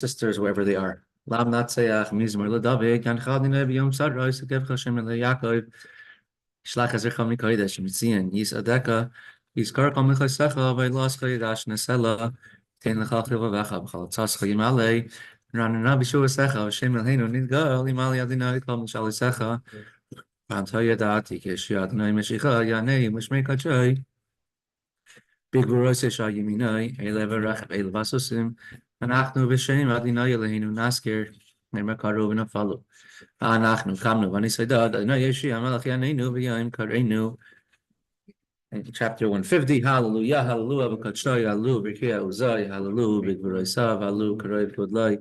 sisters, wherever they are. Lam Natseach, Mizmor LeDavid, Gan Chadina B'Yom Sadra, Yisakev Hashem LeYaakov, Shlach Ezercha Mikodesh, Mitzian, Yisadeka, Yiskar Kol Mechasecha, Vaylos Chayidash Nesela, Tein Lecha Chivavecha, B'chalatzas Chayimale, Ranana B'Shu Esecha, Hashem Elheinu Nidgal, Imali Adinai Kol Mishalisecha, V'Antaya Dati, Keshi Adonai Meshicha, Yanei, Mishmei Kachai, Big Vorosesha Yiminai, Elev Rach, Elev Asusim, אנחנו בשם אדוני אלוהינו נזכיר נאמר קרוב ונפלו אנחנו קמנו וניסיידד אדוני ישי המלך יעננו ויום קראנו. In chapter 150, hallelujah, hallelujah, b'kadshai, hallelujah, b'kiyah uzai, hallelujah, b'gvuraisav, hallelujah, karev kodlai,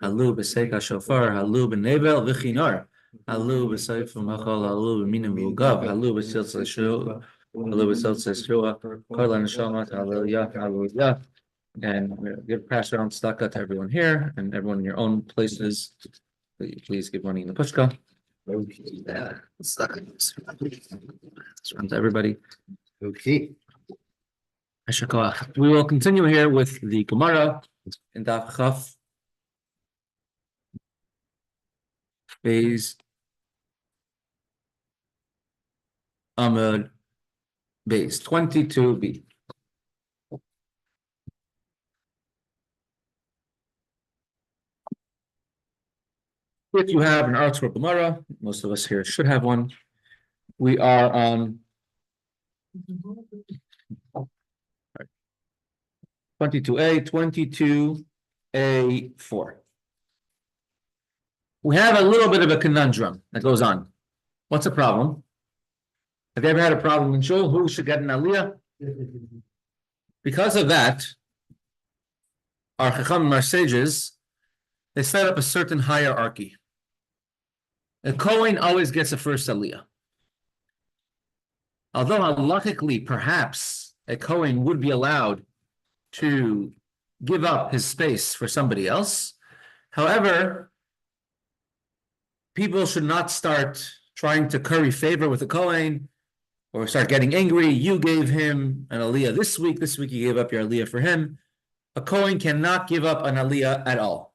hallelujah, b'seika shofar, hallelujah, b'nevel v'chinar, hallelujah, b'seif v'machal, hallelujah, b'minim v'ugav, hallelujah, b'siltz l'shua, hallelujah, b'siltz l'shua, kollel neshamat, hallelujah, hallelujah. And give pass around tzedakah to everyone here and everyone in your own places. Please give money in the pushka. It's around to everybody. Okay. We will continue here with the Gemara in Daf Chaf, phase Amud base 22b. If you have an Eretz Gemara, most of us here should have one. We are on 22a, 22a4. We have a little bit of a conundrum that goes on. What's the problem? Have you ever had a problem in shul? Who should get an aliyah? Because of that, our Chacham, our sages, they set up a certain hierarchy. A Kohen always gets a first aliyah. Although halachically, perhaps a Kohen would be allowed to give up his space for somebody else. However, people should not start trying to curry favor with a Kohen or start getting angry. You gave him an aliyah this week you gave up your aliyah for him. A Kohen cannot give up an aliyah at all.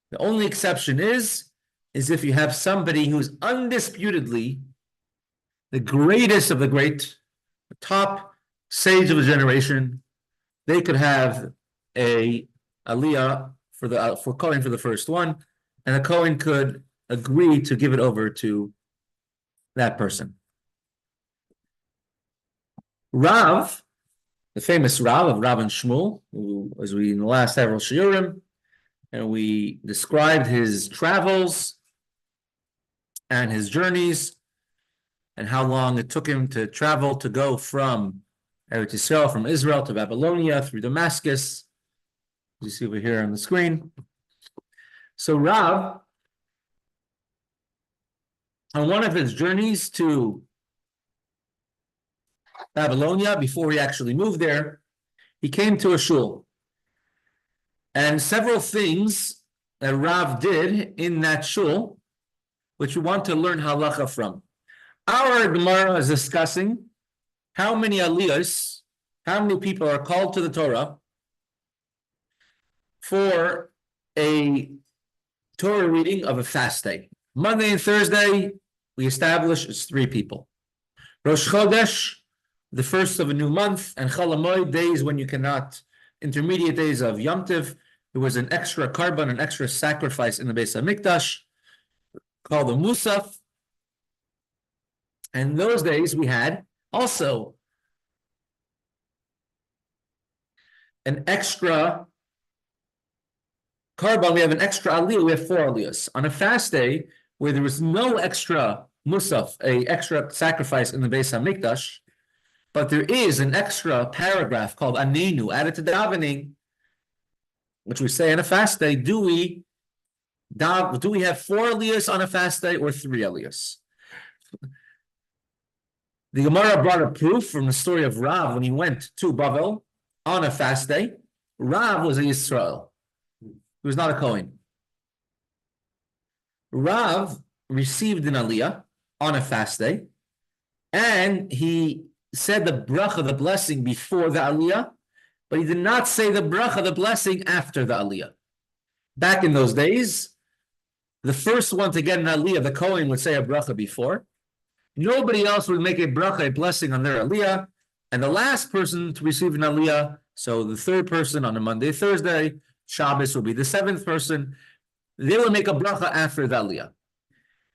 The only exception is if you have somebody who's undisputedly the greatest of the great, the top sage of the generation. They could have a aliyah for Kohen for the first one, and the Kohen could agree to give it over to that person. Rav, the famous Rav of Rav and Shmuel, who, as we in the last several shiurim, and we described his travels and his journeys and how long it took him to travel to go from Eretz Yisrael, from Israel to Babylonia through Damascus. You see over here on the screen. So Rav, on one of his journeys to Babylonia, before he actually moved there, he came to a shul. And several things that Rav did in that shul, which we want to learn halacha from. Our Gemara is discussing how many aliyahs, how many people are called to the Torah for a Torah reading of a fast day. Monday and Thursday, we establish it's 3 people. Rosh Chodesh, the first of a new month, and Chol Hamoed, days when you cannot, intermediate days of Yom Tiv. There was an extra karban, an extra sacrifice in the Beis HaMikdash called the Musaf. And those days we had also an extra karban. We have an extra aliyah. We have 4 aliyahs. On a fast day where there was no extra Musaf, a extra sacrifice in the Beis HaMikdash, but there is an extra paragraph called Anenu added to davening, which we say on a fast day. Do we have 4 aliyahs on a fast day or 3 aliyahs? The Gemara brought a proof from the story of Rav when he went to Bavel on a fast day. Rav was a Yisrael. He was not a Kohen. Rav received an aliyah on a fast day, and he said the bracha, the blessing, before the aliyah, but he did not say the bracha, the blessing, after the aliyah. back in those days, the first one to get an aliyah, the Kohen would say a bracha before. Nobody else would make a bracha, a blessing on their aliyah. And the last person to receive an aliyah, so the third person on a Monday, Thursday, Shabbos will be the seventh person. They will make a bracha after the aliyah.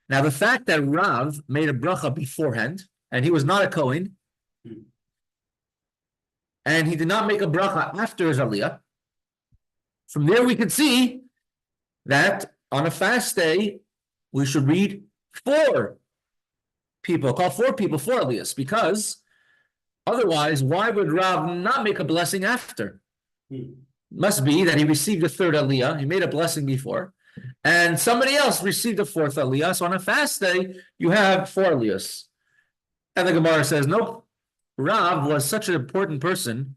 Now, the fact that Rav made a bracha beforehand, and he was not a Kohen, and he did not make a bracha after his aliyah, from there we can see that on a fast day, we should read call four people for aliyahs, because otherwise, why would Rav not make a blessing after? Must be that he received a third aliyah, he made a blessing before, and somebody else received a fourth aliyah. So on a fast day, you have four aliyahs. And the Gemara says, nope, Rav was such an important person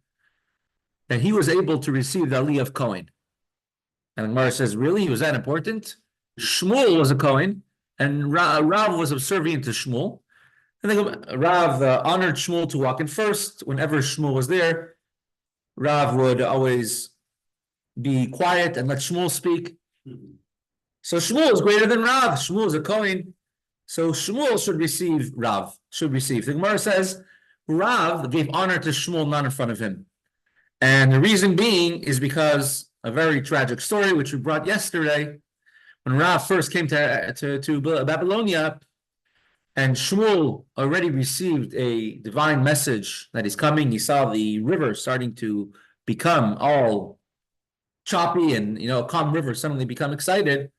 that he was able to receive the aliyah of Kohen. And the Gemara says, really? He was that important? Shmuel was a Kohen, and Rav was subservient to Shmuel. And then Rav honored Shmuel to walk in first. Whenever Shmuel was there, Rav would always be quiet and let Shmuel speak. So Shmuel is greater than Rav. Shmuel is a Kohen. So Shmuel should receive Rav, should receive. The Gemara says, Rav gave honor to Shmuel not in front of him. And the reason being is because a very tragic story, which we brought yesterday, when Rav first came to Babylonia, and Shmuel already received a divine message that he's coming. He saw the river starting to become all choppy, and a calm river suddenly become excited.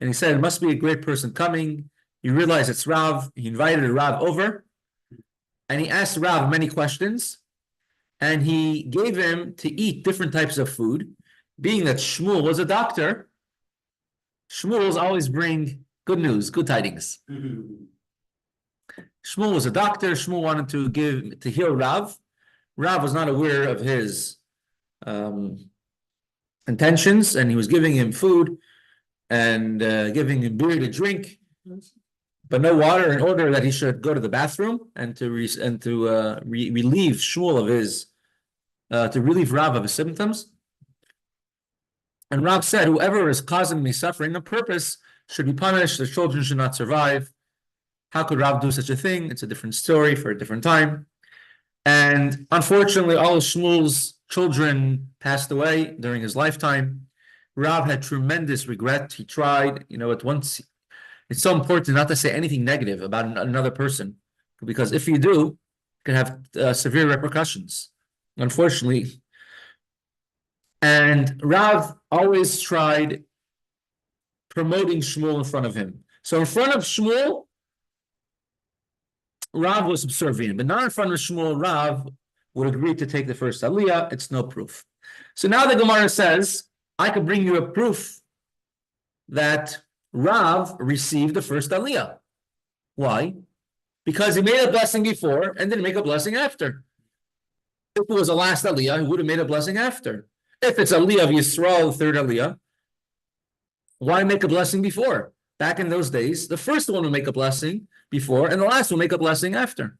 And he said, it must be a great person coming. He realized it's Rav. He invited Rav over, and he asked Rav many questions, and he gave him to eat different types of food. Being that Shmuel was a doctor, Shmuels always bring good news, good tidings. Shmuel was a doctor. Shmuel wanted to heal Rav. Rav was not aware of his intentions, and he was giving him food and giving him beer to drink, but no water, in order that he should go to the bathroom and to relieve Shmuel of his to relieve Rav of his symptoms. And Rav said, whoever is causing me suffering on purpose should be punished. The children should not survive. How could Rav do such a thing? It's a different story for a different time. And unfortunately, all of Shmuel's children passed away during his lifetime. Rav had tremendous regret. He tried, at once. It's so important not to say anything negative about another person, because if you do, it can have severe repercussions, unfortunately. And Rav always tried promoting Shmuel in front of him. So in front of Shmuel, Rav was subservient, but not in front of Shmuel. Rav would agree to take the first aliyah. It's no proof. So now the Gemara says, I could bring you a proof that Rav received the first aliyah. Why? Because he made a blessing before and didn't make a blessing after. If it was a last aliyah, he would have made a blessing after. If it's aliyah of Yisrael, the third aliyah, why make a blessing before? Back in those days, the first one would make a blessing before, and the last will make a blessing after.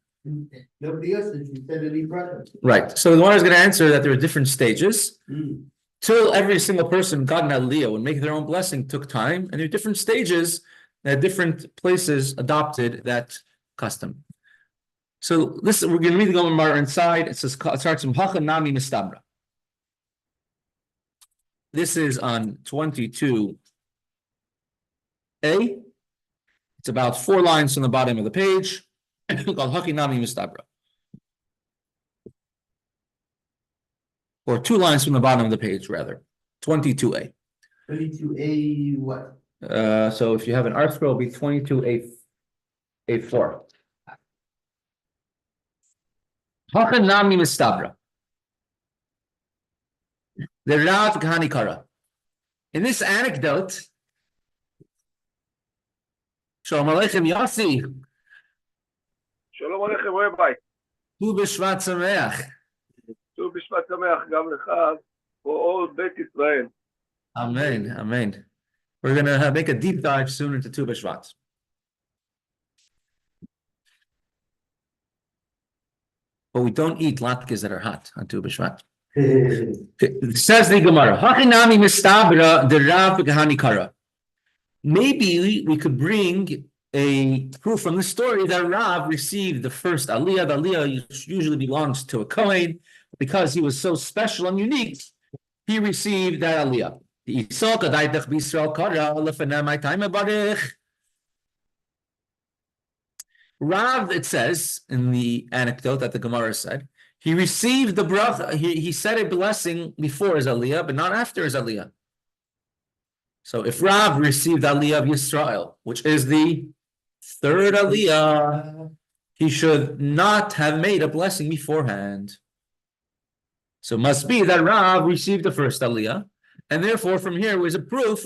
Nobody else said you said any brother. Right. So the one is going to answer that there are different stages. Till every single person got an aliyah would make their own blessing took time, and there are different stages that different places adopted that custom. So listen, we're going to read the Gemara inside. It starts from Hacha Nami Mistabra. This is on 22a. It's about 4 lines from the bottom of the page, called Hakinami Mistabra. Or 2 lines from the bottom of the page, rather. 22a. 22a what? So if you have an art scroll, it'll be 22a4. Hakinami Mistabra. The Rav Kahanikara. In this anecdote, Shalom Aleichem Yossi. שלום עליכם רבי. ט"ו בשבט שמח. ט"ו בשבט שמח גם לך ולכל בית ישראל. Amen, amen. We're going to make a deep dive soon into Tu B'Shvat. But we don't eat latkes that are hot on Tu B'Shvat. Says the Gemara, Hachinami mistabra the Rav Hanikara. Maybe we could bring a proof from the story that Rav received the first aliyah. The aliyah usually belongs to a Kohen. Because he was so special and unique, he received that aliyah. Rav, it says in the anecdote that the Gemara said, he received the bracha, he said a blessing before his aliyah, but not after his aliyah. So if Rav received the aliyah of Yisrael, which is the third aliyah, he should not have made a blessing beforehand. So it must be that Rav received the first aliyah, and therefore from here was a proof.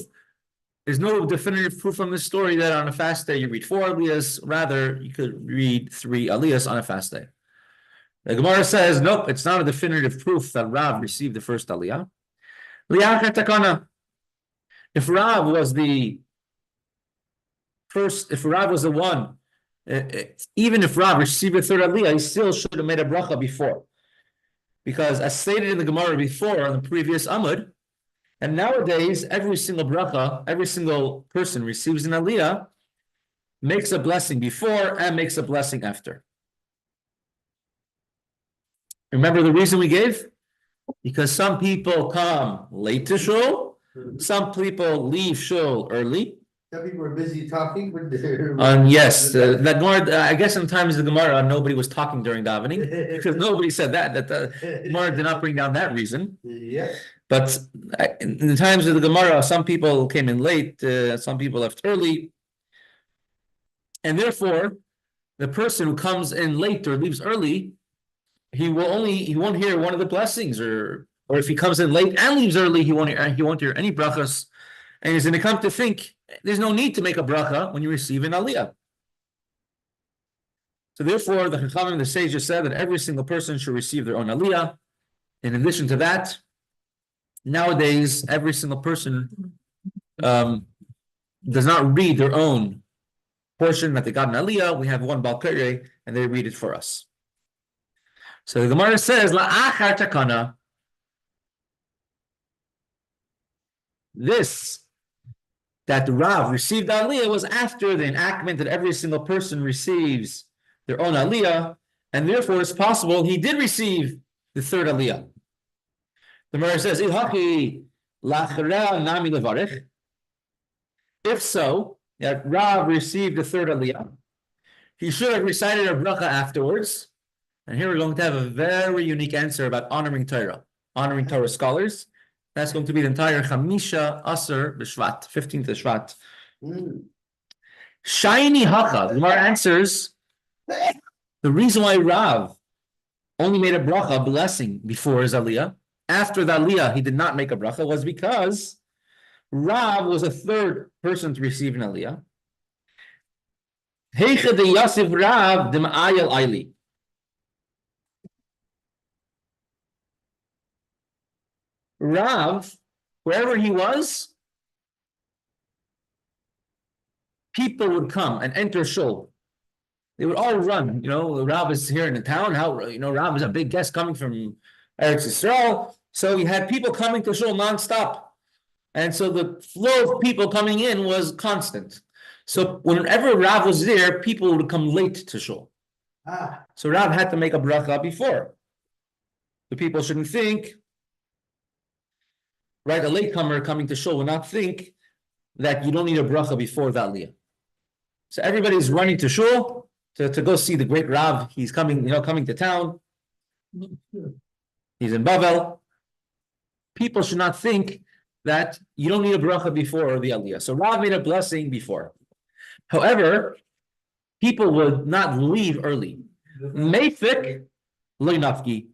There's no definitive proof from this story that on a fast day you read 4 aliyahs. Rather, you could read 3 aliyahs on a fast day. The Gemara says, nope, it's not a definitive proof that Rav received the first aliyah. If Rav was the first, if Rav was the one, even if Rav received the third aliyah, he still should have made a bracha before. Because as stated in the Gemara before on the previous Amud, and nowadays every single bracha, every single person receives an aliyah, makes a blessing before and makes a blessing after. Remember the reason we gave? Because some people come late to shul, some people leave shul early. Some people are busy talking with their. Yes, that Gemara. I guess sometimes the Gemara nobody was talking during davening because nobody said that the Gemara did not bring down that reason. Yeah. But in the times of the Gemara, some people came in late, some people left early, and therefore the person who comes in late or leaves early, he won't hear one of the blessings, or if he comes in late and leaves early, he won't hear any brachas, and he's going to come to think there's no need to make a bracha when you receive an aliyah. So therefore, the Chachamim and the sages said that every single person should receive their own aliyah. In addition to that, nowadays every single person does not read their own portion that they got in aliyah. We have one Bal Koreh, and they read it for us. So the Gemara says, La'achar takana. This, that the Rav received the aliyah, was after the enactment that every single person receives their own aliyah, and therefore it's possible he did receive the third aliyah. The Gemara says, if so, that Rav received the third aliyah, he should have recited a bracha afterwards. And here we're going to have a very unique answer about honoring Torah scholars. That's going to be the entire Chamisha Asr B'Shvat, 15th of Shvat. Shiny Hacha. The Gemara answers the reason why Rav only made a bracha, blessing, before his aliyah. After the aliyah, he did not make a bracha, was because Rav was a third person to receive an aliyah. Heicha de Yasif Rav de Ma'ayel Aili. Rav, wherever he was, people would come and enter shul. They would all run. Rav is here in the town. Rav is a big guest coming from Eretz Yisrael. So he had people coming to shul nonstop. And so the flow of people coming in was constant. So whenever Rav was there, people would come late to shul. So Rav had to make a bracha before. The people shouldn't think, right? A latecomer coming to shul would not think that you don't need a bracha before the aliyah. So everybody's running to shul to go see the great Rav. He's coming to town. He's in Bavel. People should not think that you don't need a bracha before the aliyah. So Rav made a blessing before. However, people would not leave early. Meifik lo nafki.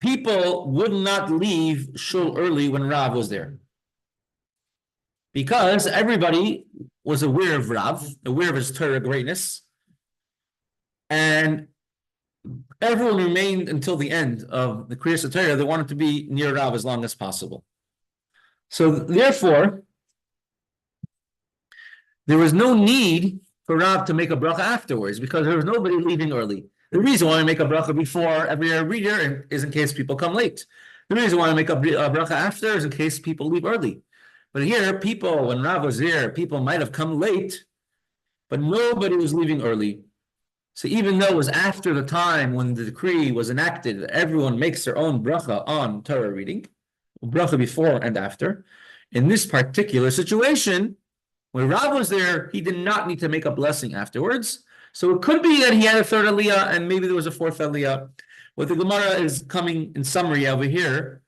People would not leave shul early when Rav was there, because everybody was aware of Rav, aware of his Torah greatness, and everyone remained until the end of the Kriyas Torah. They wanted to be near Rav as long as possible. So therefore, there was no need for Rav to make a bracha afterwards, because there was nobody leaving early. The reason why I make a bracha before every year is in case people come late. The reason why I make a bracha after is in case people leave early. But here, people, when Rav was here, people might have come late, but nobody was leaving early. So even though it was after the time when the decree was enacted, that everyone makes their own bracha on Torah reading, bracha before and after, in this particular situation, when Rav was there, he did not need to make a blessing afterwards. So it could be that he had a third aliyah and maybe there was a fourth aliyah. What the Gemara is coming in summary over here,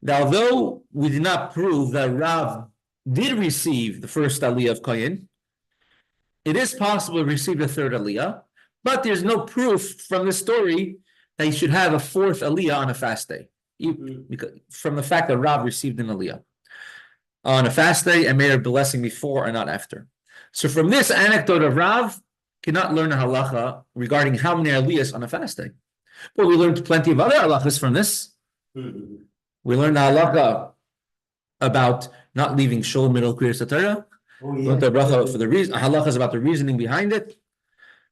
that although we did not prove that Rav did receive the first aliyah of Kohen, it is possible to receive the third aliyah, but there's no proof from this story that he should have a fourth aliyah on a fast day, because from the fact that Rav received an aliyah on a fast day and made a blessing before and not after. So from this anecdote of Rav, cannot learn a halacha regarding how many aliyahs on a fast day. But we learned plenty of other halachas from this. We learned the halacha about not leaving shul middle kriyas Torah. We learned the bracha for the reason, halachas about the reasoning behind it.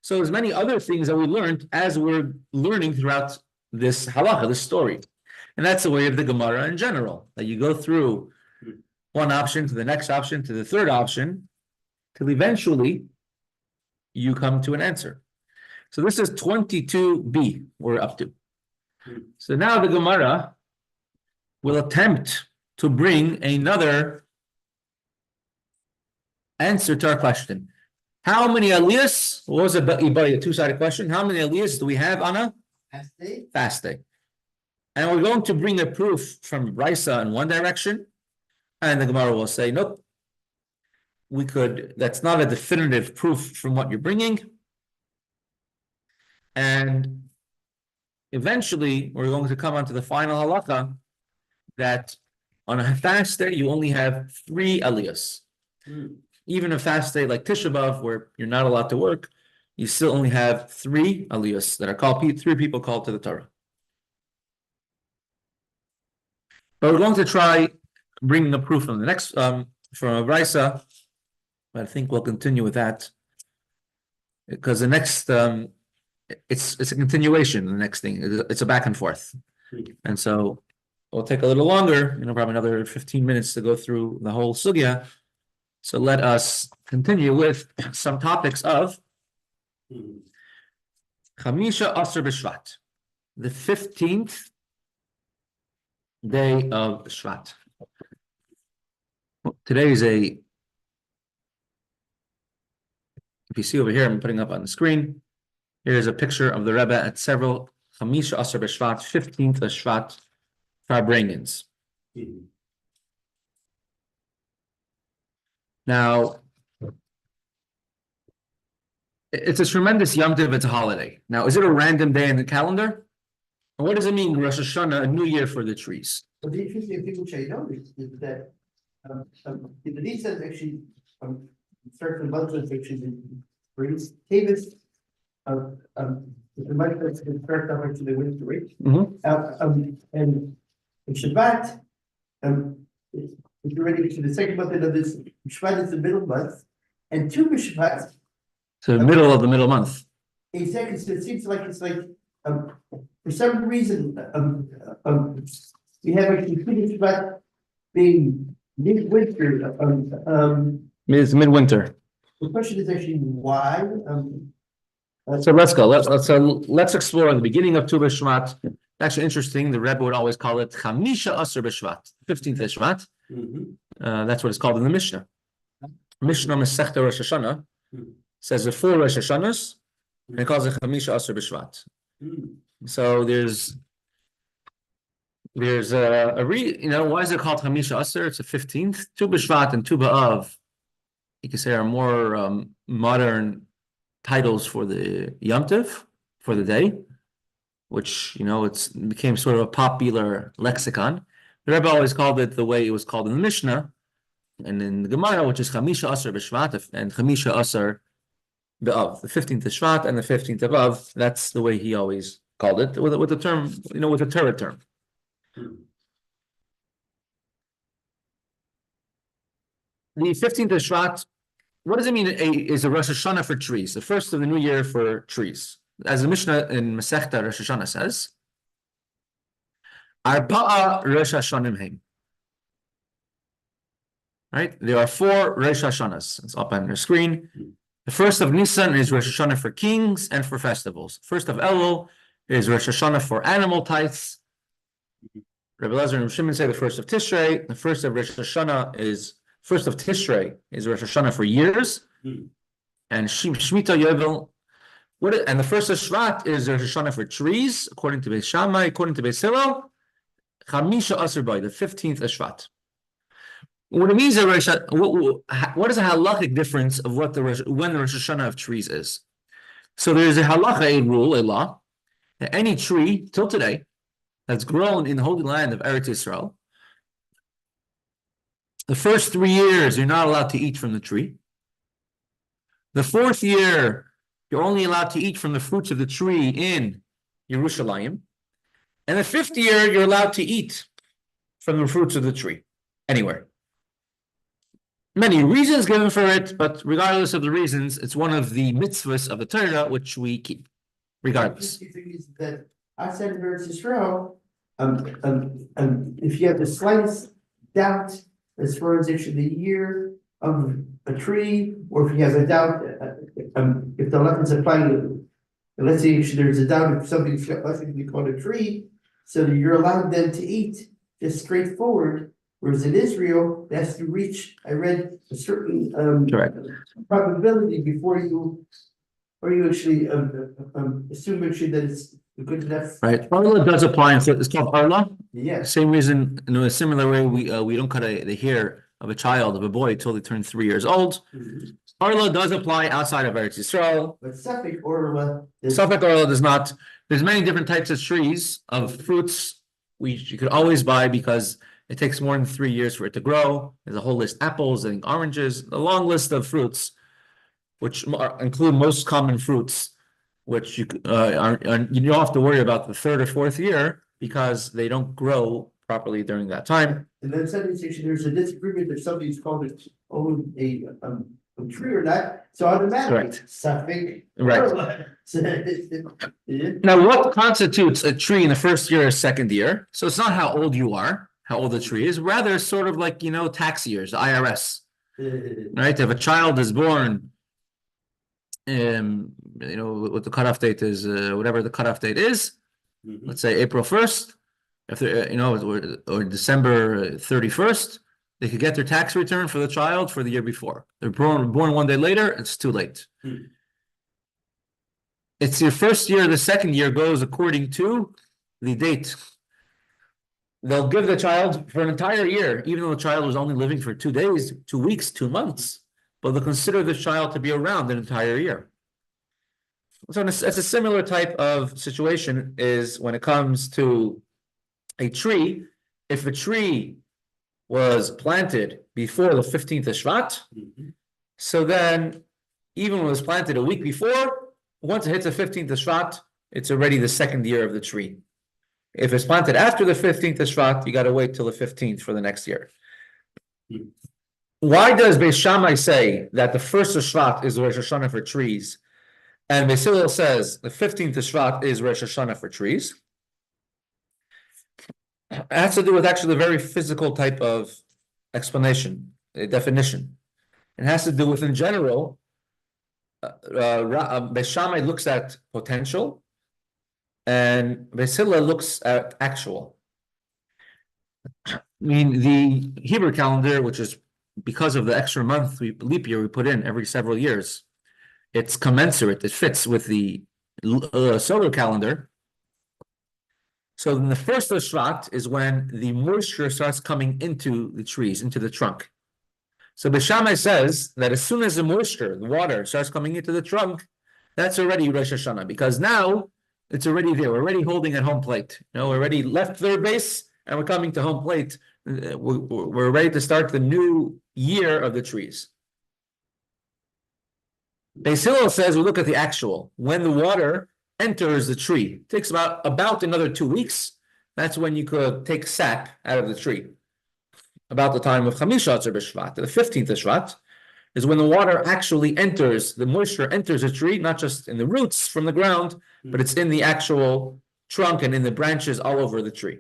So there's many other things that we learned as we're learning throughout this halacha, this story. And that's the way of the Gemara in general, that you go through one option to the next option to the third option, till eventually you come to an answer. So this is 22b we're up to. So now the Gemara will attempt to bring another answer to our question. How many aliyahs? What was it? A two-sided question. How many aliyahs do we have on a fast day? And we're going to bring a proof from Raisa in one direction, and the Gemara will say, nope, that's not a definitive proof from what you're bringing. And eventually, we're going to come on to the final halacha that on a fast day, you only have 3 aliyahs. Even a fast day like Tisha B'Av, where you're not allowed to work, you still only have 3 aliyahs that are called 3 people called to the Torah. But we're going to try bringing a proof from the next from Raisa. But I think we'll continue with that because the next it's a continuation. The next thing it's a back and forth, and so it'll take a little longer. Probably another 15 minutes to go through the whole sugya. So let us continue with some topics of Chamisha Asar B'Shvat, the 15th day of Shvat. Today is if you see over here, I'm putting up on the screen. Here's a picture of the Rebbe at several Chamisha Asar B'Shvat, 15th of Shvat Farbrengens. Now, it's a tremendous Yom Tov, it's a holiday. Now, is it a random day in the calendar? And what does it mean, Rosh Hashana, a new year for the trees? Well, the interesting thing which I noticed is that the Hadith says actually certain bunches actually brings Davis the money that's been start up to the winter rate. And in Shevat, if you're ready to the second month of this, Shevat is the middle month, and two Shevat. So the middle of the middle month. Exactly. So it seems like it's like for some reason we have actually finished Shevat being midwinter. It's midwinter. The question is actually why. So let's go. Let's explore the beginning of Tu B'Shvat. Actually, interesting. The Rebbe would always call it Chamisha Asar B'Shvat, 15th of Shvat. That's what it's called in the Mishnah. Mishnah Mesechta Rosh Hashana says the 4 Rosh Hashanas, and it calls it Chamisha Asar B'Shvat. So there's why is it called Chamisha Asar? It's the 15th. Tu B'Shvat and Tu B'Av, you can say, are more modern titles for the Yom Tov, for the day, which, it became sort of a popular lexicon. The Rebbe always called it the way it was called in the Mishnah, and in the Gemara, which is Chamisha Asar B'Shvat and Chamisha Asar B'Av, the 15th of Shvat and the 15th of Av. That's the way he always called it, with the term, with the Torah term. The 15th of Shvat, what does it mean is a Rosh Hashana for trees, the first of the new year for trees? as the Mishnah in Mesechta Rosh Hashana says, Arba'a Rosh Hashanim Heim. Right? There are 4 Rosh Hashanas. It's up on your screen. The first of Nisan is Rosh Hashanah for kings and for festivals. First of Elul is Rosh Hashanah for animal tithes. Rabbi Elazar and Rabbi Shimon say the first of Tishrei. The first of Tishrei is Rosh Hashanah for years. And Shemitah Yovel. And the first of Shevat is Rosh Hashanah for trees, according to Beis Shammai, according to Beis Hillel. Chamisha Asar B'Ai, the 15th of Shevat. What it means, what is a halachic difference of when the Rosh Hashanah of trees is? So there is a halacha, a rule, a law, that any tree till today that's grown in the holy land of Eretz Yisrael, the first 3 years you're not allowed to eat from the tree. The 4th year you're only allowed to eat from the fruits of the tree in Yerushalayim, and the 5th year you're allowed to eat from the fruits of the tree anywhere. Many reasons given for it, but regardless of the reasons, it's one of the mitzvahs of the Torah which we keep, regardless. The thing is that outside of Eretz Yisrael, if you have the slightest doubt as far as actually the year of a tree, or if you have a doubt, if the lessons applying, let's say there's a doubt if something's called a tree, so you're allowed then to eat just straightforward. Whereas in Israel, it has to reach, I read, a certain probability before you actually assume actually that it's good enough. Right. Arla does apply. It's called Arla. Yeah. Same reason, in a similar way, we don't cut the hair of a child, of a boy, until they turn 3 years old. Arla does apply outside of Eretz Yisrael. But Suffolk Arla does not. There's many different types of trees, of fruits you could always buy because it takes more than 3 years for it to grow. There's a whole list: apples and oranges, a long list of fruits, which include most common fruits, which you don't have to worry about the 3rd or 4th year because they don't grow properly during that time. And then suddenly there's a disagreement if somebody's called it a tree or not. So automatically, Suffolk. Right. Yeah. Now, what constitutes a tree in the 1st year or 2nd year? So it's not how old you are, how old the tree is, rather sort of like, tax years, the IRS, right? If a child is born, what the cutoff date is, whatever the cutoff date is, let's say April 1st, if they're, or December 31st, they could get their tax return for the child for the year before. They're born 1 day later, it's too late. It's your 1st year, the 2nd year goes according to the date. They'll give the child for an entire year, even though the child was only living for 2 days, 2 weeks, 2 months, but they'll consider the child to be around an entire year. So it's a similar type of situation is when it comes to a tree. If a tree was planted before the 15th of Shevat, so then even when it was planted a week before, once it hits the 15th of Shevat, it's already the 2nd year of the tree. If it's planted after the 15th of Shevat, you got to wait till the 15th for the next year. Why does Beis Shammai say that the 1st of Shevat is Rosh Hashanah for trees, and Beis Hillel says the 15th of Shevat is Rosh Hashanah for trees? It has to do with actually a very physical type of explanation, a definition. It has to do with, in general, Beis Shammai looks at potential, and Beis Hillel looks at actual. I mean, the Hebrew calendar, which is because of the extra month, leap year we put in every several years, it's commensurate, it fits with the solar calendar. So then the 1st of Shvat is when the moisture starts coming into the trees, into the trunk. So Beis Shammai says that as soon as the moisture, the water, starts coming into the trunk, that's already Rosh Hashanah, because now it's already there. We're already holding at home plate. We're already left third base, and we're coming to home plate. We're ready to start the new year of the trees. Beis Hillel says we look at the actual. When the water enters the tree, it takes about another 2 weeks. That's when you could take sap out of the tree. About the time of Chamisha Atzar B'Shvat, the 15th of Shvat, is when the water actually enters, the moisture enters a tree, not just in the roots from the ground, but it's in the actual trunk and in the branches all over the tree.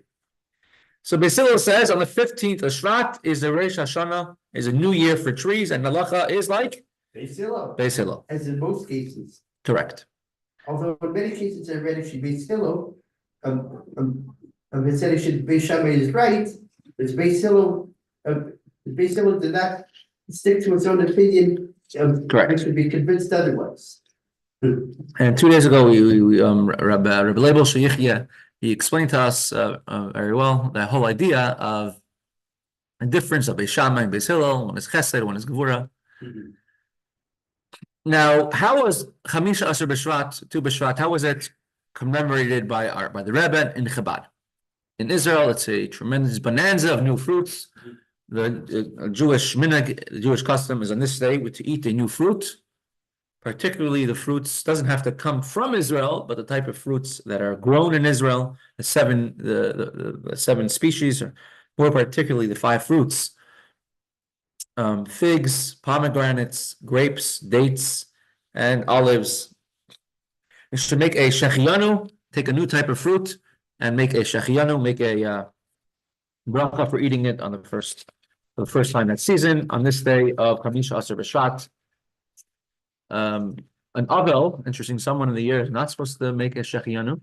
So Beis Hillel says on the 15th of Shevat is the Rosh Hashana, is a new year for trees, and halacha is like Beis Hillel. Beis Hillel. As in most cases. Correct. Although in many cases I read if she Beis Hillel, it said if she Beis Shammai is right, it's Beis Hillel, Beis Hillel did not stick to its own opinion. Correct. Which would be convinced otherwise. And 2 days ago, Rabbi Leibel Sheyichya, he explained to us very well the whole idea of the difference of Beis Shammai and Beis Hillel. One is Chesed, one is Gevura. Now, how was Chamisha Asher B'Shvat, Tu B'Shvat, how was it commemorated by the Rebbe in Chabad? In Israel, it's a tremendous bonanza of new fruits. The Jewish minhag, the Jewish custom is on this day to eat a new fruit. Particularly the fruits doesn't have to come from Israel, but the type of fruits that are grown in Israel, the seven species, or more particularly the 5 fruits: figs, pomegranates, grapes, dates, and olives. You should make a shechianu, take a new type of fruit, and make a shechianu, make a bracha for eating it on the first time that season, on this day of Chamisha Asher B'Shvat. An Avel, interesting, someone in the year is not supposed to make a shechianu,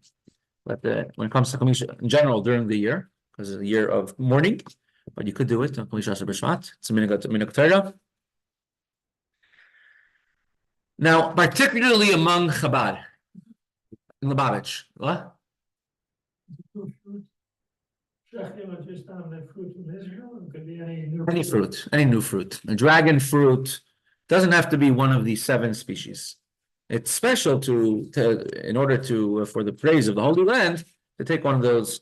but when it comes to Chamisha in general during the year, because it's a year of mourning, but you could do it on Chamisha Asher B'Shvat. It's a minhag Torah. Now, particularly among Chabad, in Lubavitch, what? Just on the fruit from Israel, it could be any new fruit, any new fruit. A dragon fruit doesn't have to be one of these 7 species. It's special in order to for the praise of the Holy Land to take one of those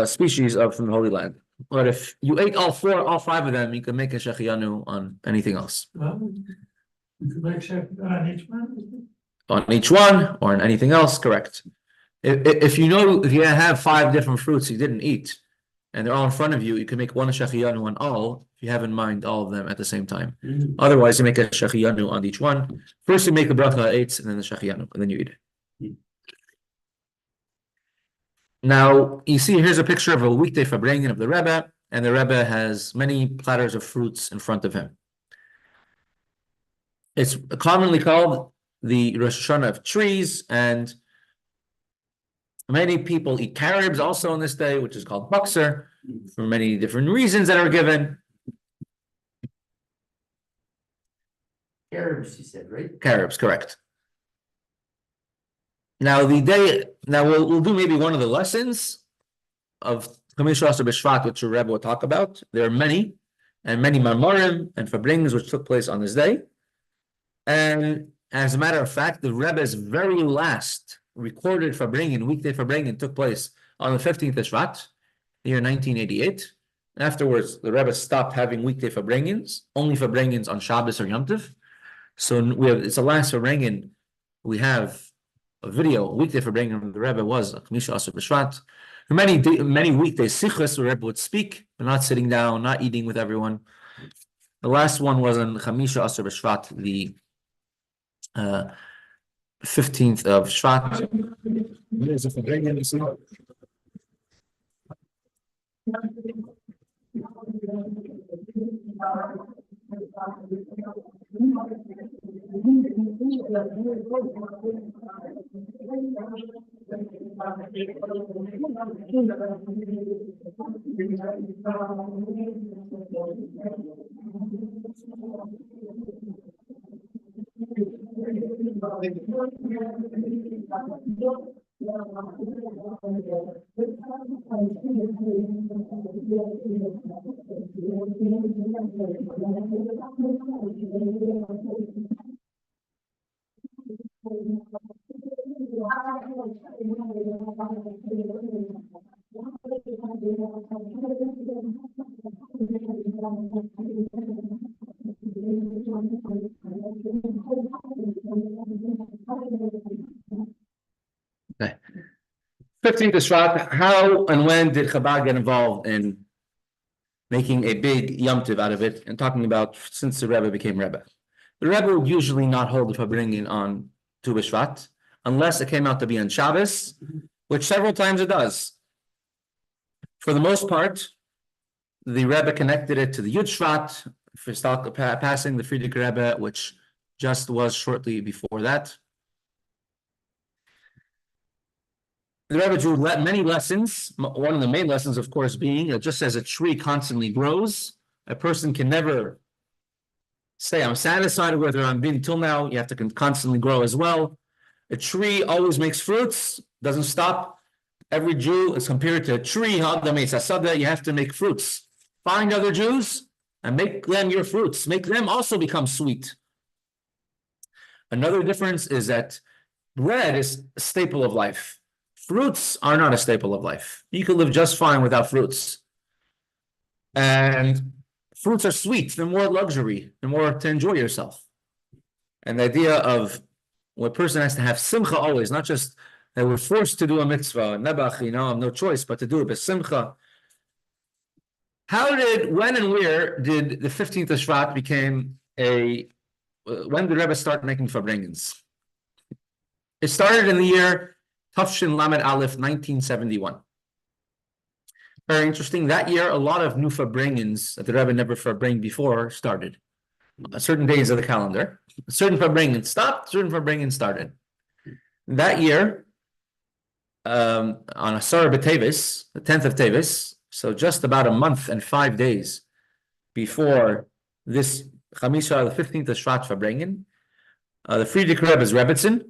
species from the Holy Land. But if you ate all 5 of them, you can make a shechianu on anything else. Well, you could make second on each one. On each one or on anything else, correct. If you have 5 different fruits you didn't eat, and they're all in front of you, you can make one shechianu on all, if you have in mind all of them at the same time. Otherwise, you make a shechianu on each one. First, you make the bracha eitz, and then the shechianu, and then you eat it. Now, you see, here's a picture of a weekday farbrengen of the Rebbe, and the Rebbe has many platters of fruits in front of him. It's commonly called the Rosh Hashana of trees, and many people eat carobs also on this day, which is called bakser, for many different reasons that are given. Carobs, you said, right? Carobs, correct. Now we'll do maybe one of the lessons of Chamisha Asher B'Shvat, which the Rebbe will talk about. There are many marmorim and farbrengens which took place on this day. And as a matter of fact, the Rebbe's very last recorded farbrengen, weekday farbrengen, took place on the 15th of Shevat, the year 1988. Afterwards, the Rebbe stopped having weekday farbrengens, only farbrengens on Shabbos or Yom Tov. So it's the last farbrengen we have. A video, weekday farbrengen from the Rebbe was Chamisha Asher B'Shvat. For many weekdays, sichos, the Rebbe would speak, but not sitting down, not eating with everyone. The last one was on Chamisha Asher B'Shvat, the 15th of Shvat. Okay. 15th of Shvat, how and when did Chabad get involved in making a big Yom Tov out of it and talking about since the Rebbe became Rebbe. The Rebbe would usually not hold the Farbrengen on Tu B'Shvat unless it came out to be on Shabbos, which several times it does. For the most part, the Rebbe connected it to the Yud Shvat for passing the Frierdiker Rebbe, which just was shortly before that. The Rebbe drew many lessons. One of the main lessons, of course, being that just as a tree constantly grows, a person can never say, I'm satisfied with where I'm being till now. You have to constantly grow as well. A tree always makes fruits, doesn't stop. Every Jew is compared to a tree. You have to make fruits. Find other Jews and make them your fruits. Make them also become sweet. Another difference is that bread is a staple of life. Fruits are not a staple of life. You could live just fine without fruits. And fruits are sweet. They're more luxury. They're more to enjoy yourself. And the idea of what a person has to have simcha always, not just that we're forced to do a mitzvah, nebach, I have no choice but to do it, but simcha. When and where did the 15th of Shvat became when did Rebbe start making farbrengens? It started in the year Tafshin Lamed Aleph, 1971. Very interesting. That year, a lot of new farbrengens that the Rebbe never farbrenged before started. Certain days of the calendar. Certain farbrengens stopped, certain farbrengens started. That year, on Asar B'Tevis, the 10th of Tevis, so just about a month and 5 days before this Chamisha, the 15th of Shvat Farbrengen, the Frierdiker Rebbe's Rebbetzin,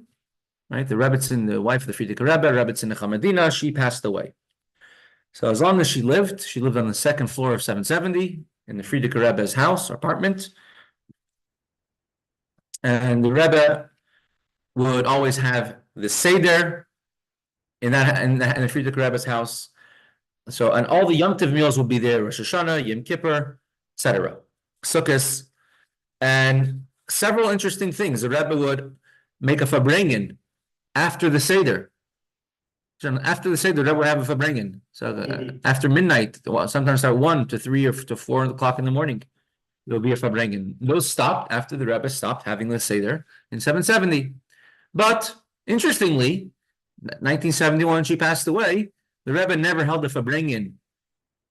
right? The Rebbetzin, the wife of the Frierdiker Rebbe, Rebbetzin Nechamadina, she passed away. So as long as she lived on the second floor of 770 in the Frierdiker Rebbe's house, apartment. And the Rebbe would always have the Seder in the Frierdiker Rebbe's house. So, and all the Yom Tov meals would be there, Rosh Hashana, Yom Kippur, etc. Sukkot, and several interesting things. The Rebbe would make a farbrengen after the Seder. So after the Seder, the Rebbe would have a farbrengen. So after midnight, sometimes at 1 to 3 or to 4 o'clock in the morning, there'll be a farbrengen. Those stopped after the Rebbe stopped having the Seder in 770. But interestingly, 1971, she passed away. The Rebbe never held a farbrengen.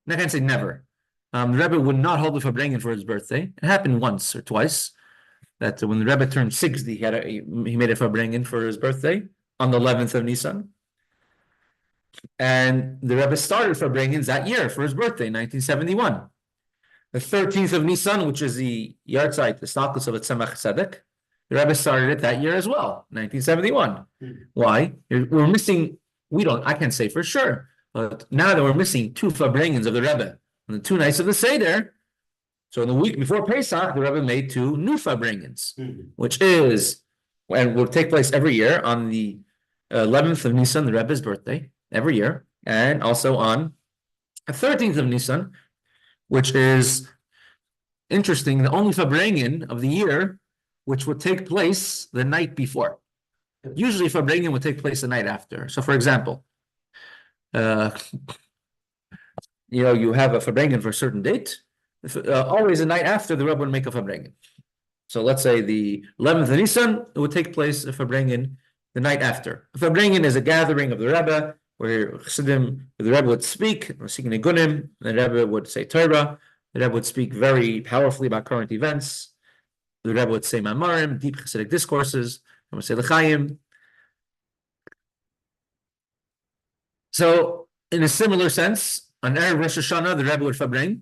I can't say never. The Rebbe would not hold a farbrengen for his birthday. It happened once or twice that when the Rebbe turned 60, he made a farbrengen for his birthday on the 11th of Nisan. And the Rebbe started farbrengens that year for his birthday, 1971. The 13th of Nisan, which is the Yartzeit, the Stalkus of Tzemach Tzedek, the Rebbe started it that year as well, 1971. Why? We're missing. I can't say for sure, but now that we're missing 2 farbrengens of the Rebbe on the 2 nights of the Seder, so in the week before Pesach, the Rebbe made 2 new farbrengens, which is, and will take place every year on the 11th of Nisan, the Rebbe's birthday, every year, and also on the 13th of Nisan, which is interesting, the only farbrengen of the year, which would take place the night before. Usually farbrengen would take place the night after. So for example, you have a farbrengen for a certain date. Always the night after, the Rebbe would make a farbrengen. So let's say the 11th of Nisan, it would take place a farbrengen the night after. A farbrengen is a gathering of the Rebbe, where Chassidim, the Rebbe would speak, seeking Nigunim, the Rebbe would say Torah, the Rebbe would speak very powerfully about current events, the Rebbe would say Mamarim, deep Chassidic discourses, and would say L'chaim. So, in a similar sense, on Erev Rosh Hashana, the Rebbe would farbrengen.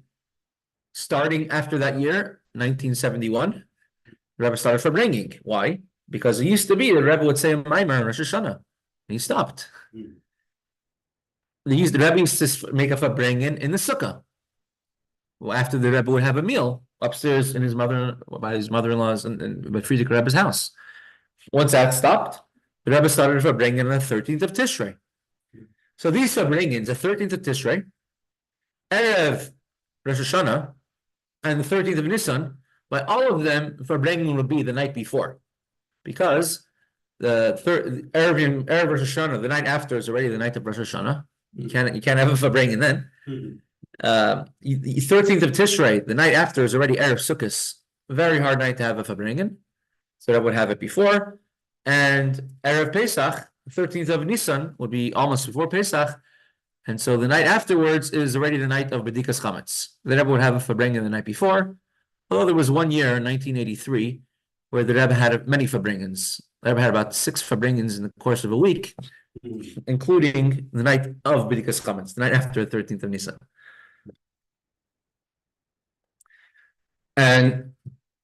Starting after that year, 1971, the Rebbe started farbrengen. Why? Because it used to be the Rebbe would say Maimer on Rosh Hashana, and he stopped. The Rebbe used to make a farbrengen in the sukkah. Well, after the Rebbe would have a meal upstairs in by his mother-in-law's and Frierdiker Rebbe's house. Once that stopped, the Rebbe started farbrengen on the 13th of Tishrei. So these farbrengens, the 13th of Tishrei, Erev Rosh Hashana, and the 13th of Nisan, by all of them, farbrengen will be the night before, because the Erev Rosh Hashanah, the night after, is already the night of Rosh Hashanah. You can't have a farbrengen then. 13th of Tishrei, the night after, is already Erev Sukkot. Very hard night to have a Fabringen. So that would have it before. And Erev Pesach, 13th of Nisan, would be almost before Pesach. And so the night afterwards is already the night of Bedikas Chametz. The Rebbe would have a Fabringen the night before. Although there was one year, 1983, where the Rebbe had many Fabringens. The Rebbe had about 6 Fabringens in the course of a week, including the night of Bedikas Chametz, the night after the 13th of Nisan. And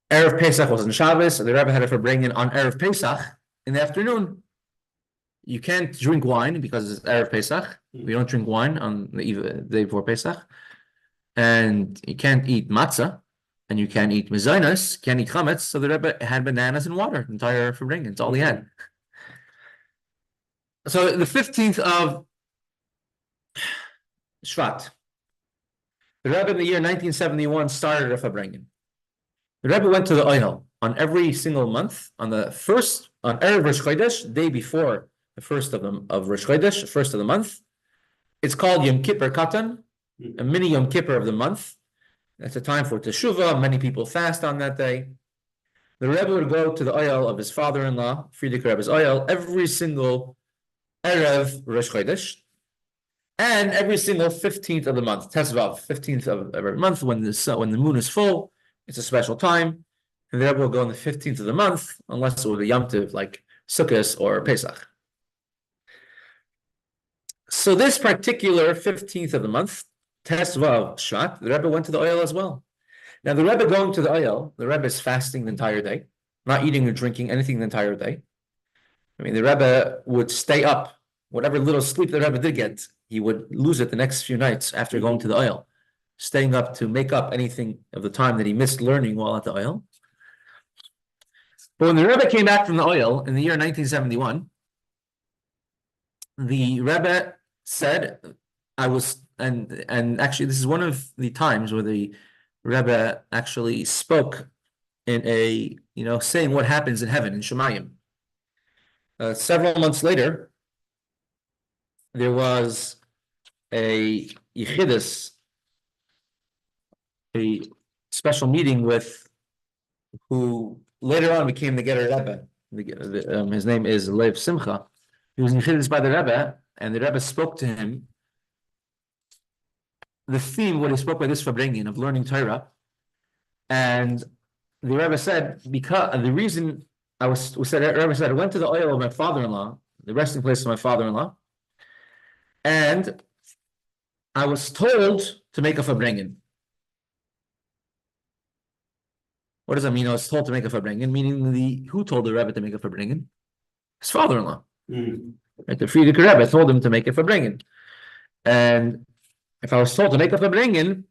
Erev Pesach was on Shabbos, so the Rebbe had a Fabringen on Erev Pesach in the afternoon. You can't drink wine because it's Erev Pesach. We don't drink wine on the day before Pesach. And you can't eat matzah, and you can't eat mezainos, can't eat chametz. So the Rebbe had bananas and water, the entire Fabringen. It's all he had. So the 15th of Shevat, the Rebbe in the year 1971 started a Fabringen. The Rebbe went to the Ohel on every single month, on Erev Rosh Chodesh, day before the first of Rosh Chodesh, first of the month. It's called Yom Kippur Katan, a mini Yom Kippur of the month. It's a time for Teshuvah. Many people fast on that day. The Rebbe would go to the Ohel of his father-in-law, Friedrich Rebbe's Ohel, every single Erev Rosh Chodesh, and every single 15th of the month, Tesvav, 15th of every month, when the moon is full, it's a special time. And the Rebbe will go on the 15th of the month, unless it was a Yom Tov like Sukkot or Pesach. So this particular 15th of the month, Tesvav Shvat, the Rebbe went to the Ohel as well. Now the Rebbe going to the Ohel, the Rebbe is fasting the entire day, not eating or drinking anything the entire day. I mean, the Rebbe would stay up. Whatever little sleep the Rebbe did get, he would lose it the next few nights after going to the Ohel, staying up to make up anything of the time that he missed learning while at the Ohel. But when the Rebbe came back from the Ohel in the year 1971, the Rebbe said, and actually this is one of the times where the Rebbe actually spoke in saying what happens in heaven, in Shemayim. Several months later, there was a Yechidus, a special meeting with who later on became the Getter Rebbe. His name is Lev Simcha. He was Yechidus by the Rebbe, and the Rebbe spoke to him. The theme, what he spoke by this Fabringen of learning Torah, and the Rebbe said, because the reason the Rebbe said, I went to the Ohel of my father-in-law, the resting place of my father-in-law, and I was told to make a Fabringen. What does that mean? I was told to make a Fabringen, meaning who told the Rebbe to make a Fabringen? His father-in-law. Right, the Friedrich Rebbe told him to make a Fabringen. And if I was told to make a Fabringen,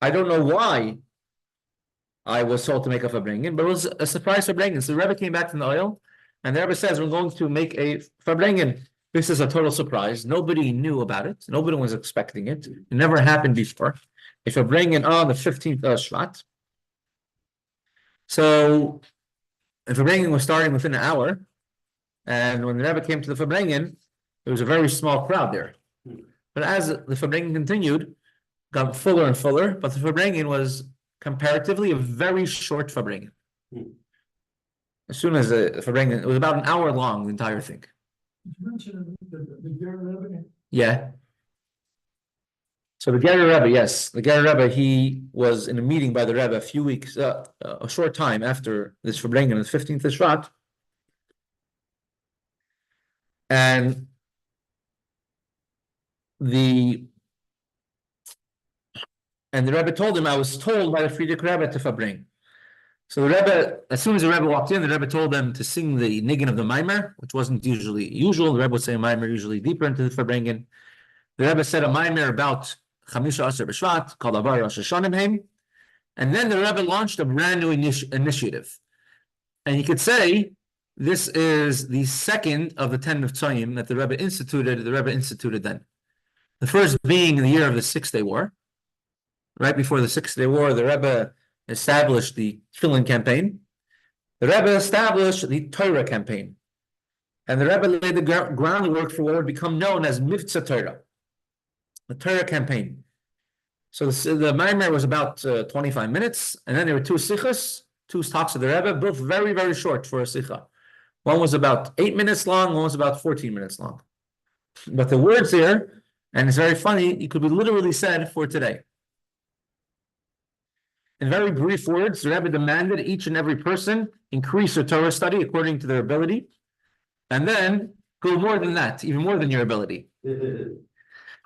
I don't know why I was told to make a Fabringen, but it was a surprise Fabringen. So the Rebbe came back from the Ohel, and the Rebbe says, we're going to make a Fabringen. This is a total surprise. Nobody knew about it. Nobody was expecting it. It never happened before. A Fabringen on the 15th of Shevat. So the Fabringen was starting within an hour. And when the Rebbe came to the Fabringen, there was a very small crowd there. But as the Fabringen continued, got fuller and fuller, but the Fabringen was comparatively a very short Fabringen. As soon as the Fabringen, it was about an hour long, the entire thing. You mentioned the Ger Rebbe. Yeah. So the Ger Rebbe, yes, the Ger Rebbe, he was in a meeting by the Rebbe a short time after this Fabringen, the 15th of Shevat. And the Rebbe told him, I was told by the Friedrich Rebbe to Fabring. So the Rebbe, as soon as the Rebbe walked in, the Rebbe told them to sing the niggin of the Maimer, which wasn't usually usual. The Rebbe would say a Maimer usually deeper into the Fabringen. The Rebbe said a Maimer about Chamisha Asher B'Shvat, called Avar Rosh Hashanah. And then the Rebbe launched a brand new initiative. And you could say this is the second of the 10 of Tzayim that the Rebbe instituted then. The first being in the year of the 6-Day War. Right before the 6-Day War, the Rebbe established the Tefillin campaign. The Rebbe established the Torah campaign. And the Rebbe laid the groundwork for what would become known as Mivtza Torah, the Torah campaign. So the Maimer was about 25 minutes, and then there were two sichas, two talks of the Rebbe, both very, very short for a sicha. One was about 8 minutes long, one was about 14 minutes long. But the words here, and it's very funny, it could be literally said for today. In very brief words, the Rebbe demanded each and every person increase their Torah study according to their ability, and then go more than that, even more than your ability.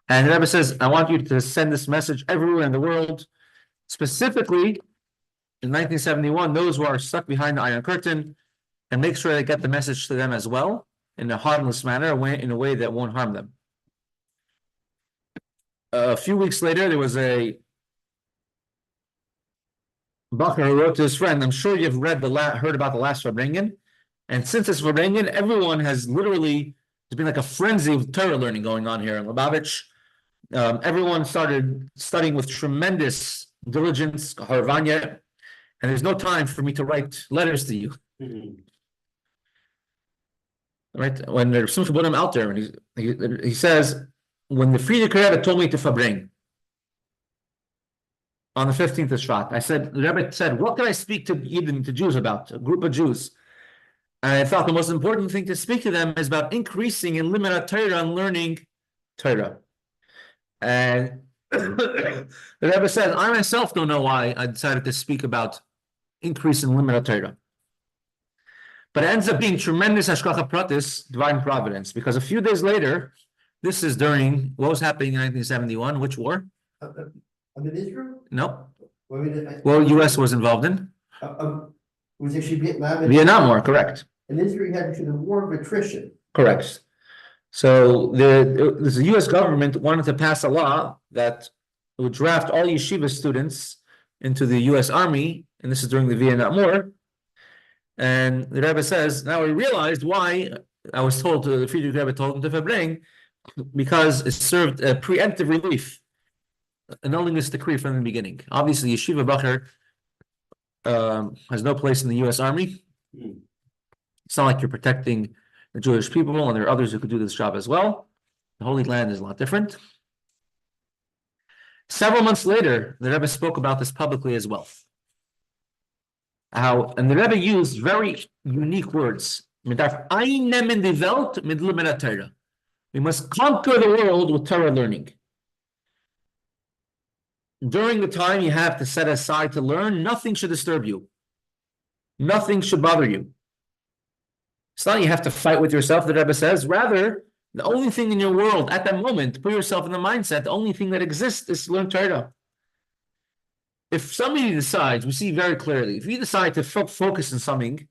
And the Rebbe says, I want you to send this message everywhere in the world, specifically in 1971, those who are stuck behind the Iron Curtain, and make sure they get the message to them as well, in a harmless manner, in a way that won't harm them. A few weeks later, there was a Bacher who wrote to his friend, I'm sure you've heard about the last Farbrengen, and since it's Farbrengen, everyone has literally, there's been like a frenzy of Torah learning going on here in Lubavitch. Everyone started studying with tremendous diligence, harvanya, and there's no time for me to write letters to you. Right? When there's Simcha Bunim out there, and he says, when the Frierdiker Rebbe told me to Farbring on the 15th of Shevat, the Rebbe said, what can I speak to Yidden, to Jews about, a group of Jews? And I thought the most important thing to speak to them is about increasing in limud Torah and learning Torah. And the Rebbe said, I myself don't know why I decided to speak about increase in limud Torah. But it ends up being tremendous hashgacha pratis, divine providence, because a few days later, this is during what was happening in 1971, which war? In Israel? No. Well, U.S. was involved in? Was actually Vietnam. Vietnam War, correct. And Israel had actually the war of attrition. Correct. So the U.S. government wanted to pass a law that would draft all yeshiva students into the U.S. Army, and this is during the Vietnam War. And the Rebbe says, now we realized why I was told to, the Frierdiker Rebbe told him to Farbring, because it served a preemptive relief, annulling this decree from the beginning. Obviously, Yeshiva Bacher has no place in the U.S. Army. It's not like you're protecting the Jewish people, and there are others who could do this job as well. The Holy Land is a lot different. Several months later, the Rebbe spoke about this publicly as well. And the Rebbe used very unique words. We must conquer the world with Torah learning. During the time you have to set aside to learn, nothing should disturb you. Nothing should bother you. It's not you have to fight with yourself, the Rebbe says. Rather, the only thing in your world at that moment, put yourself in the mindset, the only thing that exists is to learn Torah. If somebody decides, we see very clearly, if you decide to focus on something,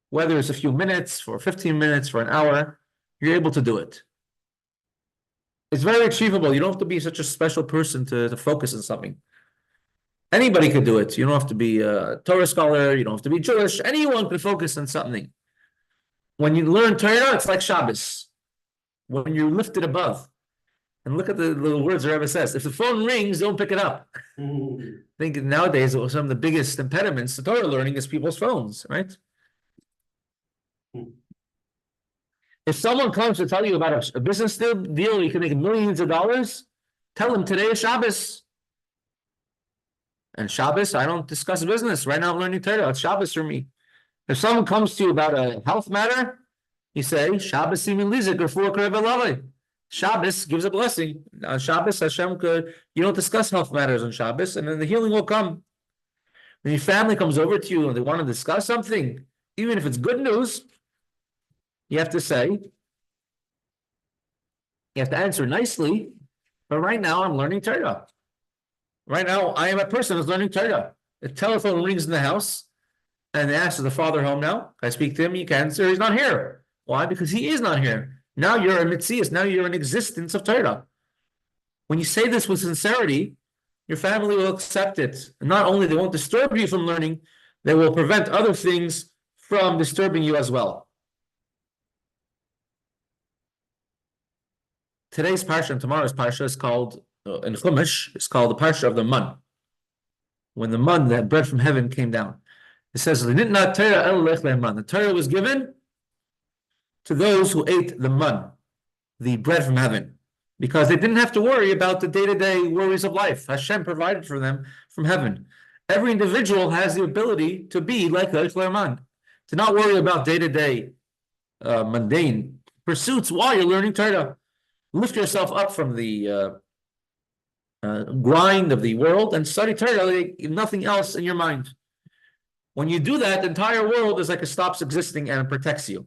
whether it's a few minutes, for 15 minutes, for an hour, you're able to do it. It's very achievable. You don't have to be such a special person to focus on something. Anybody could do it. You don't have to be a Torah scholar. You don't have to be Jewish. Anyone can focus on something. When you learn Torah, it's like Shabbos. When you're lifted above. And look at the little words the Rebbe says. If the phone rings, don't pick it up. I think nowadays, some of the biggest impediments to Torah learning is people's phones, right? If someone comes to tell you about a business deal, you can make millions of dollars, tell them today is Shabbos. And Shabbos, I don't discuss business. Right now I'm learning Torah. It's Shabbos for me. If someone comes to you about a health matter, you say, Shabbos simin lizik or for Lavai. Shabbos gives a blessing. On Shabbos, Hashem could, you don't discuss health matters on Shabbos, and then the healing will come. When your family comes over to you and they want to discuss something, even if it's good news, you have to say, you have to answer nicely, but right now I'm learning Torah. Right now, I am a person who's learning Torah. The telephone rings in the house, and they ask, is the father home now? Can I speak to him? You can answer, he's not here. Why? Because he is not here. Now you're a mitzias. Now you're an existence of Torah. When you say this with sincerity, your family will accept it. And not only they won't disturb you from learning, they will prevent other things from disturbing you as well. Today's parsha and tomorrow's parsha is called, in Chumash, it's called the parsha of the man. When the man, that bread from heaven, came down. It says, the Torah was given to those who ate the man, the bread from heaven. because they didn't have to worry about the day-to-day worries of life. Hashem provided for them from heaven. Every individual has the ability to be like a Shleiman, to not worry about day-to-day mundane pursuits while you're learning Torah. Lift yourself up from the grind of the world and study Torah like nothing else in your mind. When you do that, the entire world is like it stops existing and it protects you.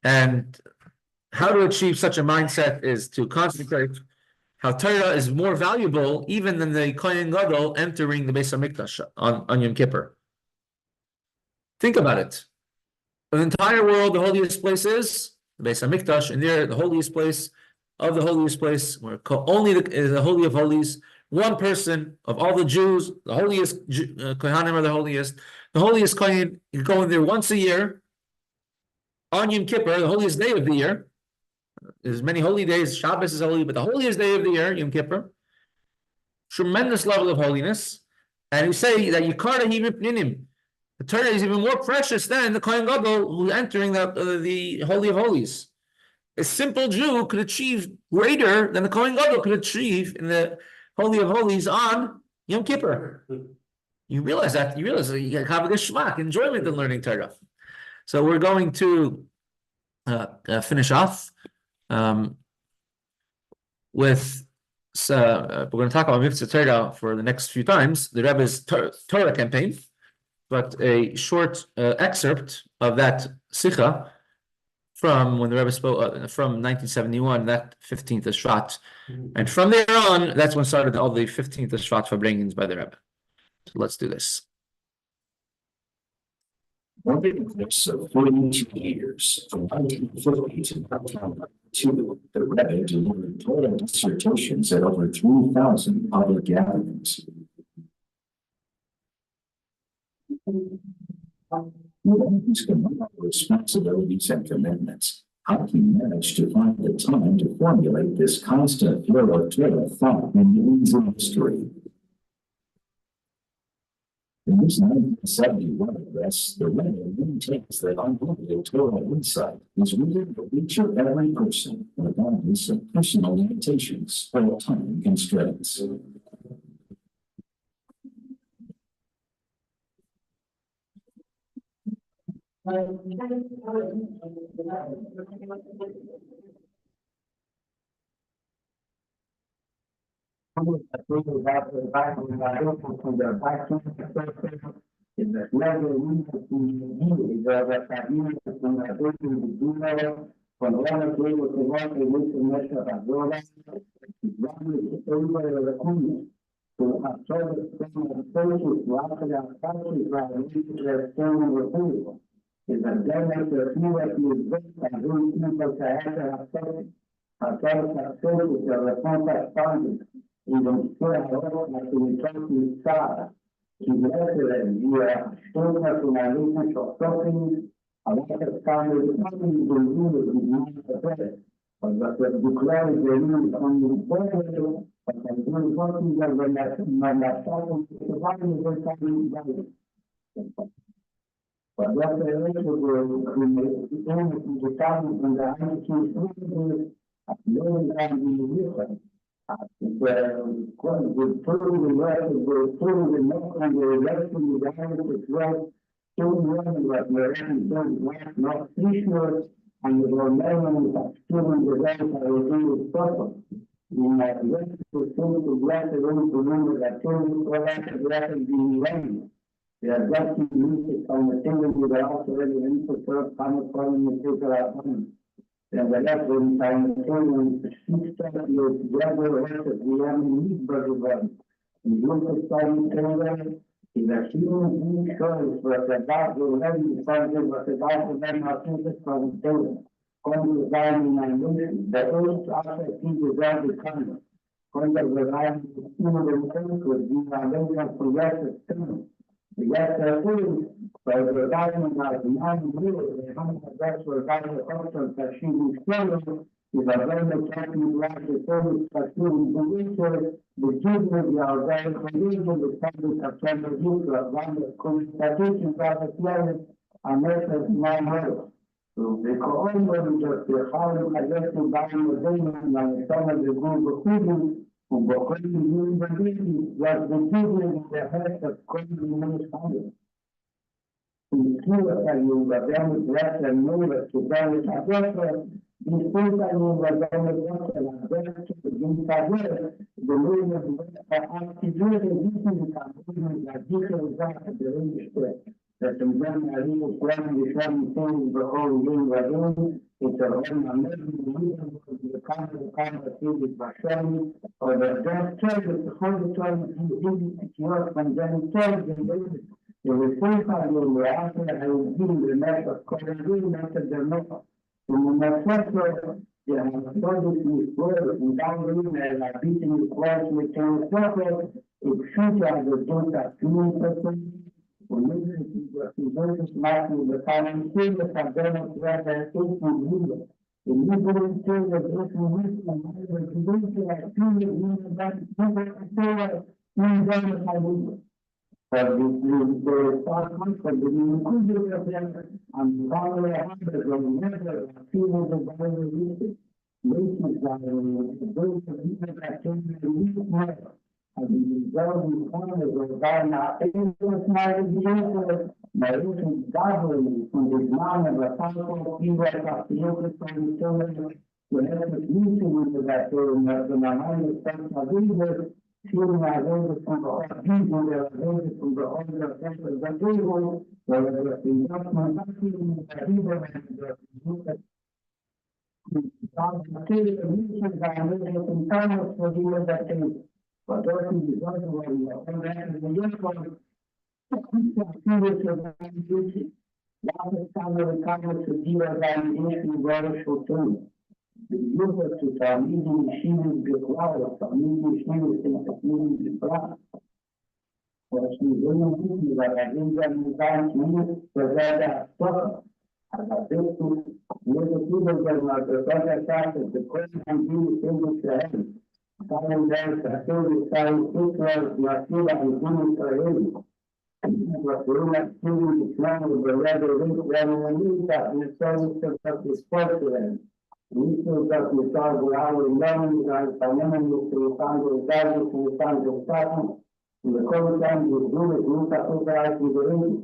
And how to achieve such a mindset is to concentrate how Torah is more valuable even than the Kohen Gadol entering the Beis HaMikdash on Yom Kippur. Think about it. The entire world, the holiest place is the Beis HaMikdash, and there, the holiest place of the holiest place, where only is the Holy of Holies. One person of all the Jews, the holiest Kohanim are the holiest Kohen, you go in there once a year on Yom Kippur, the holiest day of the year. There's many holy days, Shabbos is holy, but the holiest day of the year, Yom Kippur, tremendous level of holiness. And you say that Yikara Himipninim, the Torah is even more precious than the Kohen Gadol who's entering the Holy of Holies. A simple Jew could achieve greater than the Kohen Gadol could achieve in the Holy of Holies on Yom Kippur. You realize that you have a geschmack, enjoyment in learning Torah. So we're going to finish off with we're going to talk about Mitzvah Torah for the next few times, the Rebbe's Torah campaign, but a short excerpt of that Sikha from when the Rebbe spoke from 1971, that 15th Shvat. And from there on, that's when started all the 15th Shvat Verbringings by the Rebbe. So let's do this. Over the course of 42 years, from 1950 to 1992, the Rebbe delivered Torah dissertations at over 3,000 public gatherings. His Gemara responsibilities and commitments, how he managed to find the time to formulate this constant flow of Torah thought in his history. In his 1971 address, the Rebbe maintains that unlimited Torah insight is within the reach of every person, regardless of personal limitations or time constraints. Identificare agora na solução fixada, que deve via toda a finalização shopping, a outra câmera de conteúdo de muita coisa, para declarar o gerir como um povo, para fazer um pouco de organização, que vai nos deixar em base. Para dar para isso, o temos de carro, onde a gente tem a melhor de quando todo o universo, todo o universo mudado, todo mundo vai nós Krishna, and the Roman student design para o todo e na verdade o todo graças a mundo da todo graças de milênio e a graça de Deus ao tempo de graça ele para para no seu coração. En verdad, when I told sister, your brother, we are in brother. We want to start in Canada. In the human being choice, but the God will have you something, but the God will then not take it from Canada. Come to God in my nation, the first after he deserves the coming. When the revival is in the country, we are going to rest the stone. We get the food. But the government has 9 years, the that's where government also that she is struggling with a very capital like the service facility in winter, the children are very convenient, the public are trying to do to run the constitution of the planet and make it 9 years. וקוראים לנו שפרחם מחזק ובאים לדיינו מהנשום הגגור בחודים ובכל מילים בדיקים והסבטיבים להתייחס את כל מיני חיים. הזכיר אותנו בדם מזרח לנו וסודר לחדש בזכות לנו בדם מזרח לחדש ובמצטבר ולא מבורך האקטיביות הזיקים וכאמרים להגיש לזרח הדברים בשתר. فتنزل عليه الإسلام بإسلام ثاني بقول دين ودين يترغم عمله ويجب الإقامة فيه البشري وبردات كيف تخرج كيف تنزل التكيات من ذلك كيف جنبه يوصيك على الوعاثة هيوزين للناس القرارين ما تدرنوها ومن نفسه يعني صدق الإسلام ودعوين على بيت الإسلام وكان سافر بشوش على الدون تأثير تسليم ونجد في ذلك معه بقانون كل تقدم ثلاثة اسم جديدة. النظر كل اسم مسلم هذا الجديد كل من ذلك سوى من ذلك الحديث. فبالتالي فبالتالي كل الأحيان عن قانون هذا والنظر في هذا الجديد ليس ذلك الجديد الزوج الخامس والقرن عقيم اسماعيل الجنس معروف الدعوة من المعنى والخلق في وتحقيق الصالحين ونفس ليس من الذاتير من الزمان التنظيم في معروف الصندوقين وغير الصندوقين الخاصة الزكية والإنسان من تحصيل من تحديد كل يمكن تعمله الإنسان والصديق الذاتي وتأتي بذلك والله يقول لا تستعمل الكامل تدير بعملية مبارك وطول بالنسبة لتعميد الشيء بالإقرار وتعميد الشيء في التكميل بالإقرار وشيء إذا بعدين جاء المكان فيه وزاد الصفر على ذلك يجب المدرسات تحت بكل عندي سن الشهر كان ذلك أسود كان فكرة مسؤولة عن كل إسرائيل وسؤول أسود الإسلام والبلاد الرئيس والمملكة أن يساوي سلطة الإسبوع مثل ذات مثال بالعالم اللون عن قانون السلطان والدار السلطان والسلطان لكل كان يجوز منطقة ذات الرئيس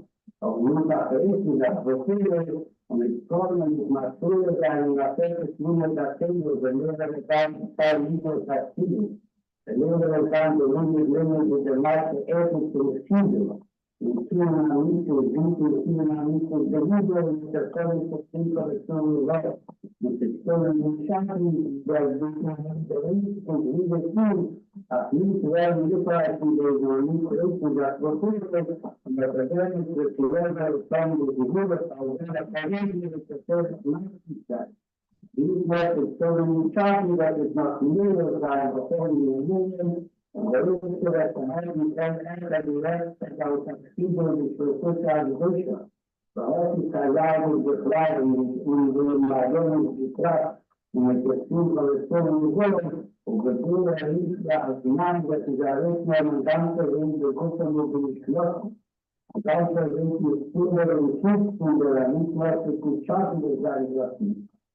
أو منطقة رئيسة وكل ونذكرنا المسؤول عن النفاق من الداخل وبالنسبة لتعليم التأثير بالنسبة لتعليم الجماعات الفلسطينية يمكن أن يمكن الجديد والتقارب التقليد رسول الله وتكون المشاكل بالبناء الدولي تجريد الدين أخير سؤال يقع في الجمهورية الرئيسية وكل مبادئ الاتجاه الإسلامي لظهور الأوضاع القانونية للتسويق المسيحي. بالنسبة للدولة المشاكل الإسلامية والعلاقات اليومية ويمكن هذه الآن الولايات أو تفسير للشروط على البشر فهذه تعلم الإقرار من المعلومة الإقرار من التفسير والرسول الجلد وبدون رئيس أسمان وتجارتنا من دانسة رئيس الكتب بالإخلاق دانسة رئيس السورة والكيس من رئيس مرسك الشاطئ لذلك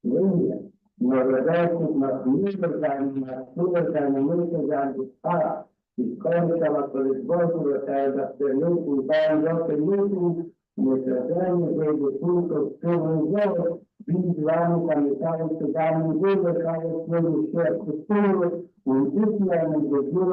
ليه مردات مخلوقة عن مسؤولة عن ملك عن الإسحاق إسقاط كما تلزبط وتدخلت وكان ذات الملك متزامن بين كل الزوج بإجرام كمثال استدعاء الزوج كان يسمى الشيخ الصور من اسم من جزيرة